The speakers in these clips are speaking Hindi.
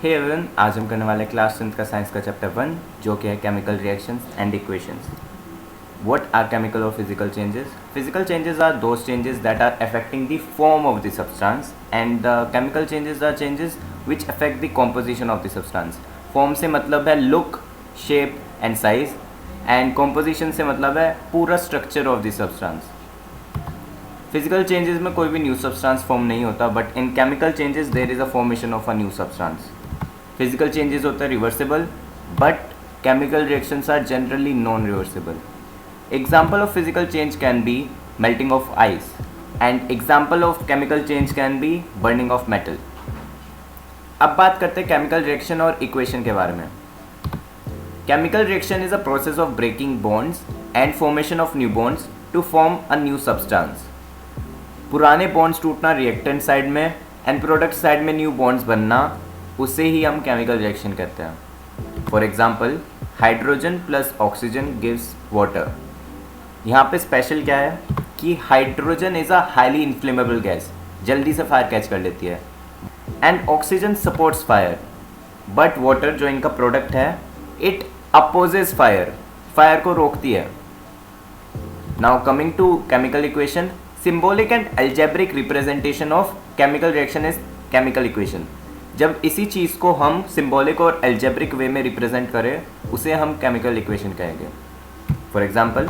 हे एवरीवन, आज हम करने वाले क्लास 10th का साइंस का चैप्टर 1 जो कि है chemical reactions and equations. What are chemical or physical changes? Physical changes are those changes that are affecting the form of the substance, and the chemical changes are changes which affect the composition of the substance. Form से मतलब है look, shape and size, and composition से मतलब है पूरा structure of the substance. Physical changes में कोई भी न्यू सब्सटेंस फॉर्म नहीं होता, but in chemical changes there is a formation of a new substance. Physical changes होते हैं reversible, but chemical reactions are generally non reversible. Example of physical change can be melting of ice, and example of chemical change can be burning of metal. अब बात करते हैं केमिकल रिएक्शन और इक्वेशन के बारे में. Chemical reaction is a process of breaking bonds and formation of new bonds to form a new substance. पुराने बॉन्ड्स टूटना रिएक्टेंट साइड में एंड प्रोडक्ट साइड में न्यू बॉन्ड्स बनना, उसे ही हम केमिकल रिएक्शन कहते हैं. For example, hydrogen plus oxygen gives water. यहाँ पे स्पेशल क्या है कि hydrogen is a highly inflammable gas, जल्दी से फायर कैच कर लेती है, and oxygen supports fire. But water जो इनका प्रोडक्ट है, इट अपोजेस फायर, फायर को रोकती है. Now coming to chemical equation, symbolic and algebraic representation of chemical reaction is chemical equation. जब इसी चीज़ को हम सिंबॉलिक और अलजेब्रिक वे में रिप्रेजेंट करें, उसे हम केमिकल इक्वेशन कहेंगे. For example,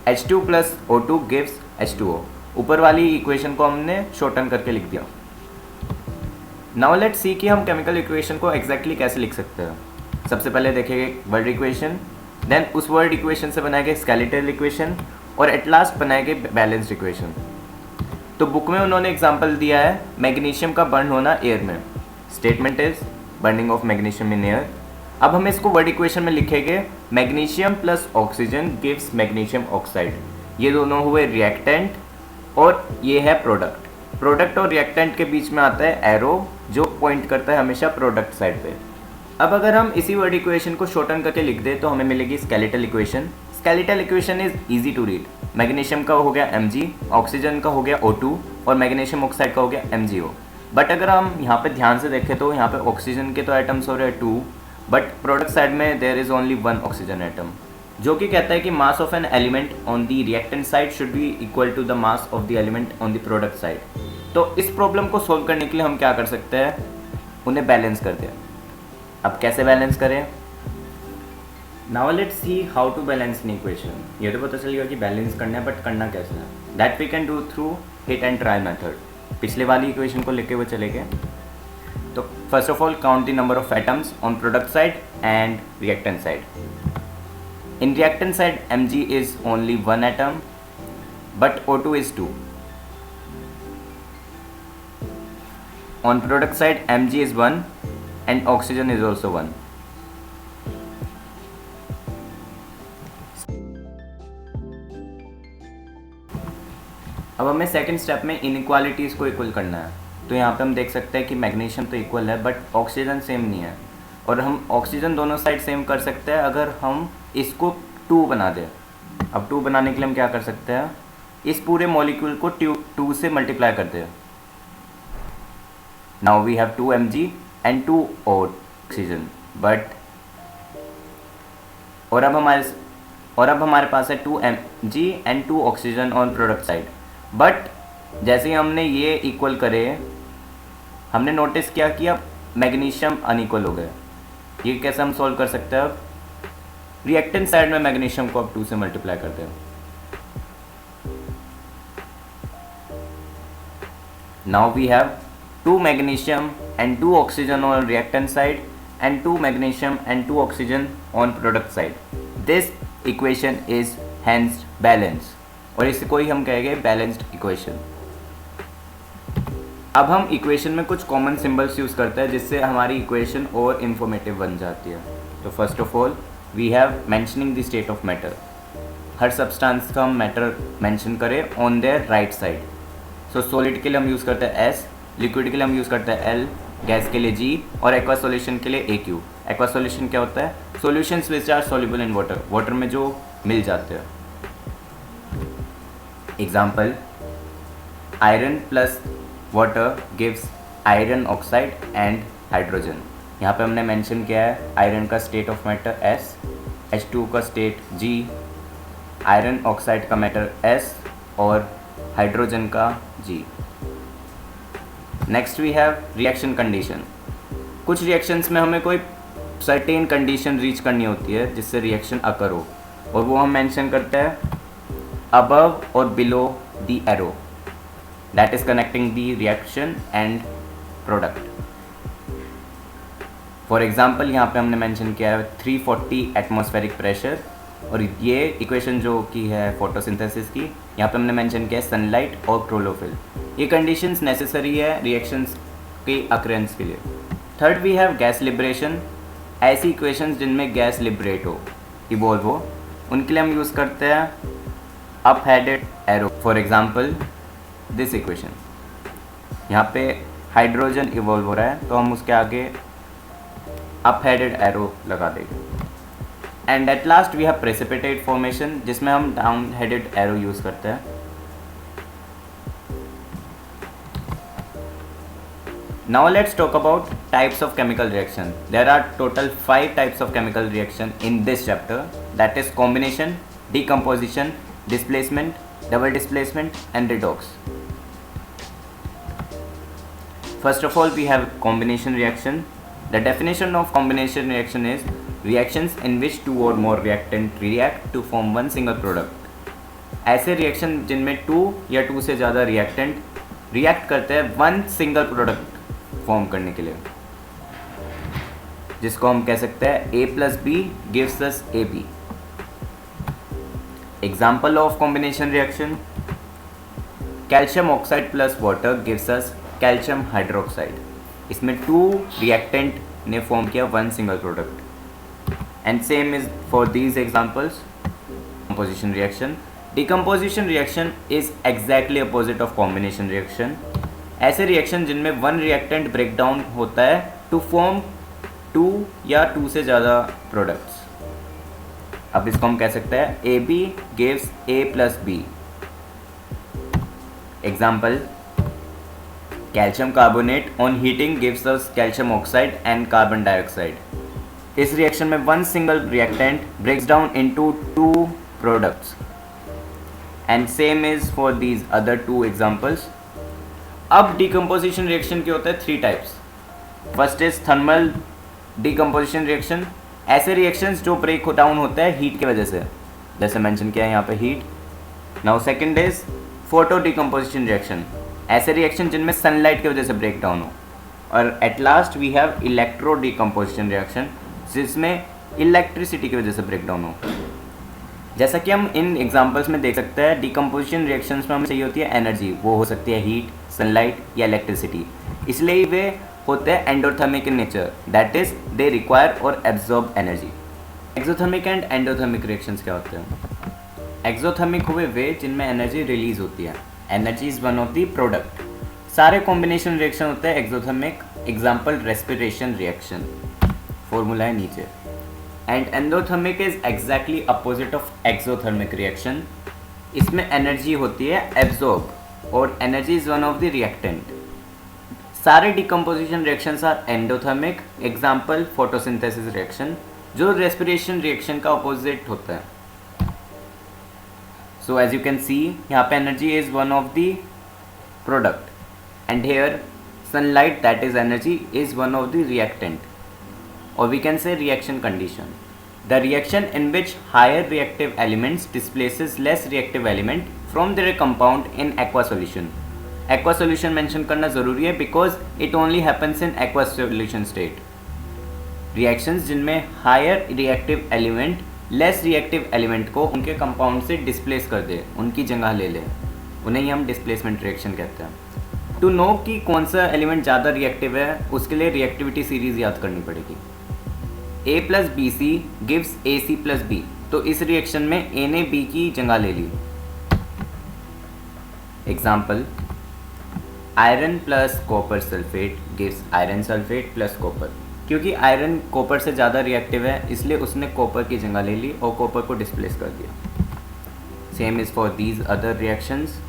H2 plus O2 gives H2O. ऊपर वाली इक्वेशन को हमने शॉर्टन करके लिख दिया. नाउ लेट्स सी कि हम केमिकल इक्वेशन को एग्जैक्टली कैसे लिख सकते हैं. सबसे पहले देखेंगे वर्ड इक्वेशन, देन उस वर्ड इक्वेशन से बनाएंगे स्केलेटल इक्वेशन, और एट लास्ट बनाएंगे बैलेंस्ड इक्वेशन. तो बुक में उन्होंने एग्जांपल दिया है मैग्नीशियम का बर्न होना एयर में. Statement is burning of magnesium in air. अब हम इसको वर्ड इक्वेशन में लिखेंगे magnesium plus oxygen gives magnesium oxide. ये दोनों हुए रिएक्टेंट और ये है प्रोडक्ट. प्रोडक्ट और रिएक्टेंट के बीच में आता है एरो जो पॉइंट करता है हमेशा प्रोडक्ट साइड पे. अब अगर हम इसी वर्ड इक्वेशन को शॉर्टन करके लिख दें तो हमें मिलेगी skeletal equation. Skeletal equation is easy to read. Magnesium का हो गया Mg, ऑक्सीजन का हो गया O2 और मैग्नीशियम ऑक्साइड का हो गया MgO. बट अगर हम यहाँ पे ध्यान से देखें तो यहाँ पे ऑक्सीजन के तो एटम्स हो रहे हैं 2, बट प्रोडक्ट साइड में there is only 1 oxygen atom, जो कि कहता है कि mass of an element on the reactant side should be equal to the mass of the element on the product side. तो इस प्रॉब्लम को सोल्व करने के लिए हम क्या कर सकते हैं, उन्हें बैलेंस करते हैं. अब कैसे बैलेंस करें? Now let's see how to balance an equation. ये तो पता चलेगा कि बैलेंस करना है, बट करना कैसे है. That we can do through hit and trial method. पिछले वाली इक्वेशन को लेके वो चले गए. तो first of all count the number of atoms on product side and reactant side. In reactant side Mg is only 1 atom, but O2 is 2. On product side Mg is 1 and oxygen is also 1. अब हमें सेकंड स्टेप में इनइक्वालिटीज़ को इक्वल करना है. तो यहाँ पे हम देख सकते हैं कि मैग्नीशियम तो इक्वल है, बट ऑक्सीजन सेम नहीं है. और हम ऑक्सीजन दोनों साइड सेम कर सकते हैं अगर हम इसको 2 बना दें. अब 2 बनाने के लिए हम क्या कर सकते हैं, इस पूरे मॉलिक्यूल को 2 से मल्टीप्लाई करते हैं. Now we have 2 Mg and 2 oxygen, but और अब हमारे पास है 2 Mg and 2 oxygen on product side. But जैसे ही हमने ये इक्वल करे, हमने नोटिस किया कि अब मैग्नीशियम अनइक्वल हो गए. ये कैसे हम सॉल्व कर सकते हैं? अब रिएक्टेंट साइड में मैग्नीशियम को अब 2 से मल्टीप्लाई करते हैं. Now we have 2 magnesium and 2 oxygen on reactant side and 2 magnesium and 2 oxygen on product side. This equation is hence balanced, और इसको ही हम कहेंगे बैलेंस्ड इक्वेशन. अब हम इक्वेशन में कुछ कॉमन सिंबल्स यूज़ करते हैं जिससे हमारी इक्वेशन और इंफॉर्मेटिव बन जाती है. तो first of all we have mentioning the state of matter. हर सब्सटेंस का हम मैटर मेंशन करें on their right side. So solid के लिए हम यूज़ करते हैं S, लिक्विड के लिए हम यूज़ करते हैं L, गैस के लिए G और एक्वा सॉल्यूशन के लिए AQ. एक्वा सॉल्यूशन क्या होता है? Solutions which are soluble in water, water में जो मिल जाते हैं. Example, iron plus water gives iron oxide and hydrogen. यहाँ पे हमने मेंशन किया है आयरन का state of matter S, H2 का स्टेट G, आयरन ऑक्साइड का मैटर S और हाइड्रोजन का G। Next we have reaction condition. कुछ रिएक्शंस में हमें कोई सर्टेन कंडीशन रीच करनी होती है जिससे रिएक्शन अकर हो, और वो हम मेंशन करते हैं अबव और below the arrow that is connecting the reaction and product. For example यहाँ पे हमने मेंशन किया है 340 एटमॉस्फेरिक प्रेशर, और ये इक्वेशन जो की है फोटोसिंथेसिस की, यहाँ पे हमने मेंशन किया है सनलाइट और क्लोरोफिल। ये कंडीशंस नेसेसरी है रिएक्शंस की अक्रेंस के लिए। Third we have gas liberation. ऐसी इक्वेशंस जिनमें गैस लिबरेट हो, इवॉल्व हो, उनके लिए हम यूज़ करते हैं up headed arrow. For example this equation, यहाँ पे हाइड्रोजन इवॉल्व हो रहा है तो हम उसके आगे अप हेडेड एरो लगा देंगे। And at last we have precipitate formation, जिसमें हम डाउन हेडेड एरो यूज़ करते हैं। Now let's talk about types of chemical reaction. There are total 5 types of chemical reaction in this chapter, that is combination, decomposition, displacement, double displacement and redox. First of all we have combination reaction. The definition of combination reaction is reactions in which two or more reactant react to form one single product. ऐसे रिएक्शन जिनमें 2 या 2 से ज़्यादा रिएक्टेंट रिएक्ट करते हैं वन सिंगल प्रोडक्ट फॉर्म करने के लिए, जिसको हम कह सकते हैं A plus B gives us AB. Example of combination reaction: calcium oxide plus water gives us calcium hydroxide. इसमें 2 रिएक्टेंट ने फॉर्म किया one single product. And same is for these examples. Composition reaction, decomposition reaction is exactly opposite of combination reaction. ऐसे रिएक्शन जिनमें वन रिएक्टेंट ब्रेक डाउन होता है टू फॉर्म 2 या 2 से ज़्यादा प्रोडक्ट्स। अब इसको हम कह सकते हैं AB gives A plus B. Example: calcium carbonate on heating gives us calcium oxide and carbon dioxide. इस रिएक्शन में one single reactant breaks down into 2 products. And same is for these other 2 examples. अब डिकम्पोजिशन रिएक्शन के होते हैं 3 types. First is thermal decomposition reaction. ऐसे रिएक्शंस जो ब्रेक डाउन होते हैं हीट की वजह से, जैसे मेंशन किया है यहाँ पे heat. Now second is photo decomposition reaction. ऐसे रिएक्शन जिनमें सनलाइट की वजह से ब्रेक डाउन हो। और at last we have electro decomposition reaction, जिसमें इलेक्ट्रिसिटी की वजह से ब्रेक डाउन हो। जैसा कि हम इन एग्जांपल्स में देख सकते हैं, डिकम्पोजिशन रिएक्शंस में हमें चाहिए होती है एनर्जी, वो हो सकती है हीट, सनलाइट या इलेक्ट्रिसिटी। इसलिए वे होते हैं endothermic in nature, that is they require और absorb energy. Exothermic and endothermic reactions क्या होते हैं? एक्सोथर्मिक हुए वे जिनमें एनर्जी रिलीज होती है। Energy is one of the product. सारे कॉम्बिनेशन रिएक्शन होते हैं exothermic. Example respiration reaction, formula है नीचे। And endothermic is exactly opposite of exothermic reaction. इसमें एनर्जी होती है एब्जॉर्ब और energy is one of the reactant. सारे decomposition reactions are endothermic. Example photosynthesis reaction, जो रेस्पिरेशन रिएक्शन का अपोजिट होता है। So as you can see, यहाँ पे energy is one of the product and here sunlight that is energy is one of the reactant, or we can say reaction condition. The reaction in which higher reactive elements displaces less reactive element from their compound in aqua solution. Aqua solution mention करना ज़रूरी है because it only happens in aqua solution state. Reactions जिनमें higher reactive element less reactive element को उनके compound से displace कर दे, उनकी जगह ले ले, उन्हें ही हम displacement reaction कहते हैं। To know कि कौन सा एलिमेंट ज़्यादा रिएक्टिव है, उसके लिए रिएक्टिविटी सीरीज याद करनी पड़ेगी। A plus BC gives AC plus B, तो इस रिएक्शन में A ने B की जगह ले ली। Example: iron plus copper sulphate gives iron sulphate plus copper. क्योंकि आयरन कॉपर से ज़्यादा रिएक्टिव है, इसलिए उसने कॉपर की जगह ले ली और कॉपर को डिस्प्लेस कर दिया। Same is for these other reactions.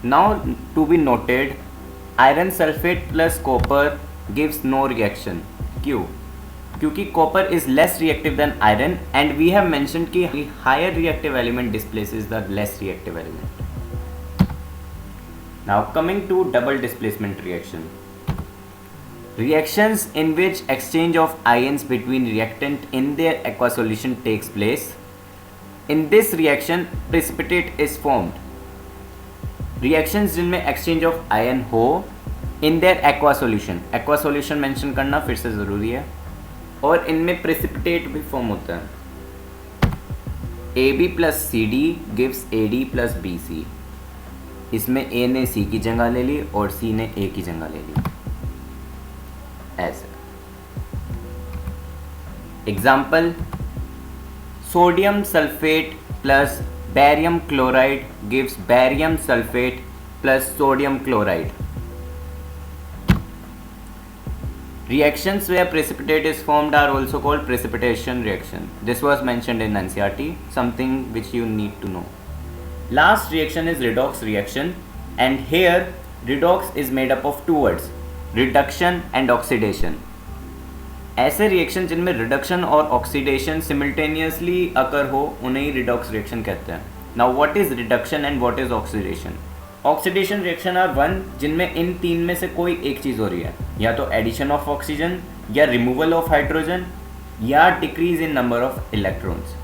Now to be noted, iron sulphate plus copper gives no reaction. क्यों? क्योंकि copper is less reactive than iron and we have mentioned कि higher reactive element displaces the less reactive element. Now coming to double displacement reaction. Reactions in which exchange of ions between reactant in their aqua solution takes place. In this reaction precipitate is formed. Reactions जिनमें exchange of ion हो in their aqua solution. Aqua solution mention करना फिर से ज़रूरी है. और इनमें precipitate भी form होता है. AB plus CD gives AD plus BC. इसमें A ने C की जगह ले ली और C ने A की जगह ले ली. ऐसे. Example: sodium sulfate plus barium chloride gives barium sulfate plus sodium chloride. Reactions where precipitate is formed are also called precipitation reaction. This was mentioned in NCERT, something which you need to know. Last reaction is redox reaction, and here redox is made up of two words, reduction and oxidation. ऐसे रिएक्शन जिनमें रिडक्शन और ऑक्सीडेशन सिमिल्टेनियसली अकर हो उन्हें ही रिडॉक्स रिएक्शन कहते हैं. Now what is reduction and what is oxidation? Oxidation reaction are one जिनमें इन तीन में से कोई एक चीज़ हो रही है, या तो एडिशन ऑफ ऑक्सीजन, या रिमूवल ऑफ हाइड्रोजन, या decrease in number of electrons.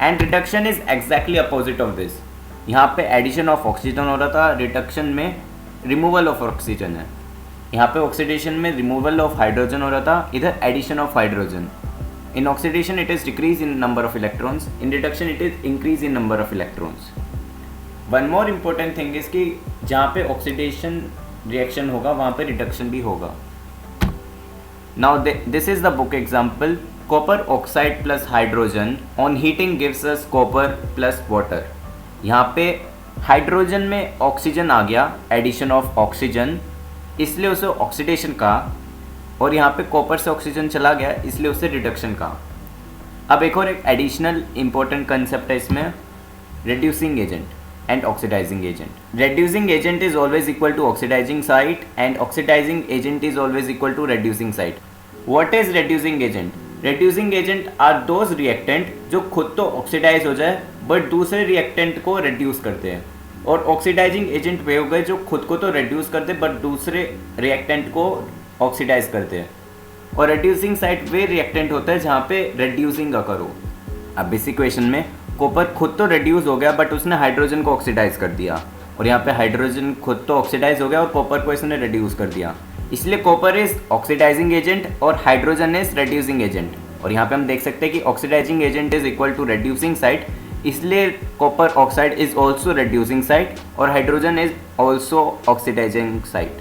And reduction is exactly opposite of this. यहाँ पे एडिशन ऑफ ऑक्सीजन हो रहा था, रिडक्शन में रिमूवल ऑफ ऑक्सीजन है. यहाँ पे ऑक्सीडेशन में रिमूवल ऑफ हाइड्रोजन हो रहा था, इधर addition of hydrogen. In oxidation it is decrease in number of electrons, in reduction it is increase in number of electrons. One more important thing is कि जहाँ पे ऑक्सीडेशन रिएक्शन होगा वहाँ पे रिडक्शन भी होगा. Now this is the book example. Copper oxide plus hydrogen on heating gives us copper plus water. यहाँ पे हाइड्रोजन में ऑक्सीजन आ गया, एडिशन ऑफ ऑक्सीजन, इसलिए उसे ऑक्सीडेशन कहा. और यहाँ पे कॉपर से ऑक्सीजन चला गया इसलिए उसे रिडक्शन कहा. अब एक और एक एडिशनल इंपॉर्टेंट कंसेप्ट है इसमें, reducing agent and oxidizing agent. Reducing agent is always equal to oxidizing site and oxidizing agent is always equal to reducing site. What is reducing agent? Reducing agent are those reactant जो खुद तो ऑक्सीडाइज हो जाए बट दूसरे रिएक्टेंट को reduce करते हैं. और ऑक्सीडाइजिंग एजेंट वे हो गए जो खुद को तो reduce करते बट दूसरे रिएक्टेंट को ऑक्सीडाइज करते हैं. और reducing साइट वे रिएक्टेंट होता है जहाँ पे reducing अकर हो. अब इस इक्वेशन में कॉपर खुद तो reduce हो गया बट उसने हाइड्रोजन को ऑक्सीडाइज कर दिया, और यहाँ पे हाइड्रोजन खुद तो ऑक्सीडाइज हो गया और कॉपर को इसने reduce कर दिया. इसलिए कॉपर इज ऑक्सीडाइजिंग एजेंट और हाइड्रोजन इज reducing एजेंट. और यहाँ पे हम देख सकते हैं कि oxidising agent is equal to reducing site, इसलिए copper oxide is also reducing site और hydrogen is also oxidising site.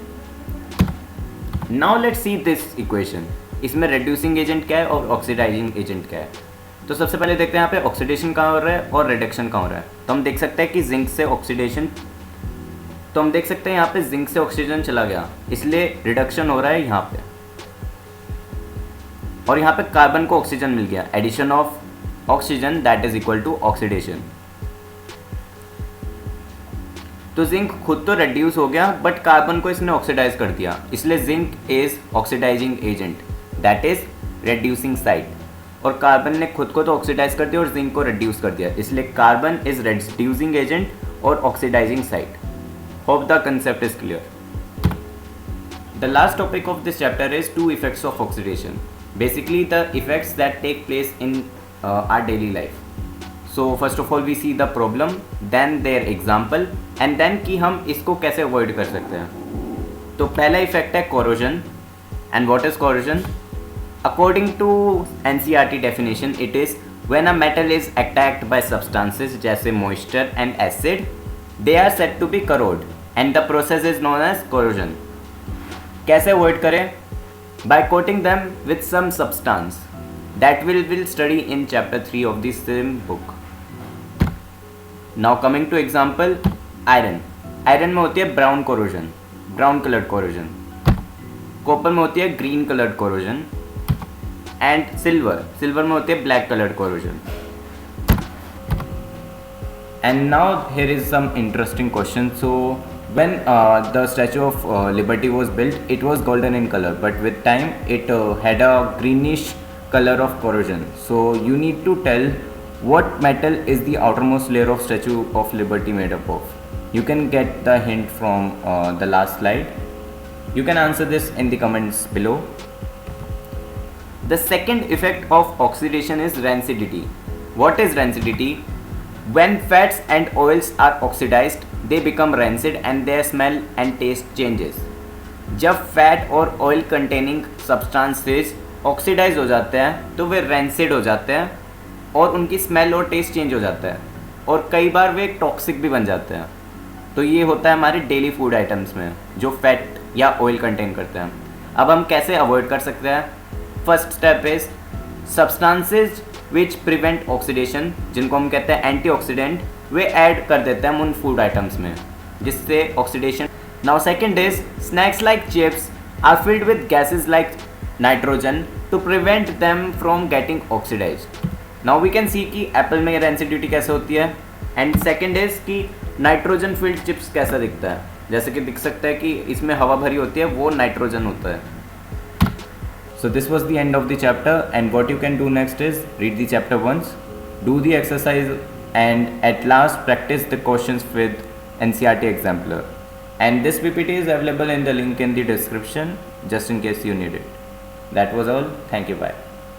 Now let's see this equation. इसमें reducing एजेंट क्या है और ऑक्सीडाइजिंग एजेंट क्या है. तो सबसे पहले देखते हैं यहाँ पे ऑक्सीडेशन कहाँ हो रहा है और रिडक्शन कहाँ हो रहा है. तो हम देख सकते हैं कि जिंक से ऑक्सीडेशन, तो हम देख सकते हैं यहाँ पे जिंक से ऑक्सीजन चला गया इसलिए रिडक्शन हो रहा है यहाँ पे. और यहाँ पे कार्बन को ऑक्सीजन मिल गया, addition of oxygen that is equal to oxidation. तो जिंक खुद तो रिड्यूस हो गया बट कार्बन को इसने ऑक्सीडाइज कर दिया, इसलिए zinc is oxidising agent that is reducing site. और कार्बन ने खुद को तो ऑक्सीडाइज कर दिया और जिंक को रिड्यूस कर दिया, इसलिए कार्बन इज रिड्यूसिंग एजेंट और oxidising site. Hope the concept is clear. The last topic of this chapter is to effects of oxidation. Basically the effects that take place in our daily life. So first of all we see the problem, then their example, and then कि हम इसको कैसे avoid कर सकते हैं. तो पहला इफेक्ट है corrosion. And what is corrosion? According to NCERT definition, it is when a metal is attacked by substances जैसे moisture and acid, they are said to be corrode and the process is known as corrosion. कैसे avoid करें? By coating them with some substance. That we'll study in chapter 3 of this same book. Now coming to example, iron. Iron में होती है brown corrosion, brown colored corrosion. Copper में होती है green colored corrosion. And silver में होती है black colored corrosion. And now here is some interesting question. So When the Statue of Liberty was built, it was golden in color, but with time it had a greenish color of corrosion. So you need to tell what metal is the outermost layer of Statue of Liberty made up of. You can get the hint from the last slide. You can answer this in the comments below. The second effect of oxidation is rancidity. What is rancidity? When fats and oils are oxidized, they become rancid and their smell and taste changes. जब फैट और ऑयल कंटेनिंग सब्सटेंसेस ऑक्सीडाइज हो जाते हैं तो वे रैंसिड हो जाते हैं और उनकी स्मेल और टेस्ट चेंज हो जाता है और कई बार वे टॉक्सिक भी बन जाते हैं. तो ये होता है हमारे डेली फूड आइटम्स में जो फैट या ऑयल कंटेन करते हैं. अब हम कैसे अवॉइड कर सकते हैं? First step is substances which prevent oxidation, जिनको हम कहते हैं एंटीऑक्सीडेंट, वे ऐड कर देते हैं हम उन फूड आइटम्स में जिससे oxidation. Now second is snacks like chips are filled with gases like nitrogen to prevent them from getting oxidised. Now we can see कि एप्पल में रेंसिडिटी कैसे होती है. एंड सेकंड इज कि नाइट्रोजन फिल्ड चिप्स कैसा दिखता है. जैसे कि दिख सकता है कि इसमें हवा भरी होती है, वो नाइट्रोजन होता है. So this was the end of the chapter, and what you can do next is read the chapter once, do the exercise, and at last practice the questions with NCERT Exemplar. And this PPT is available in the link in the description just in case you need it. That was all. Thank you. Bye.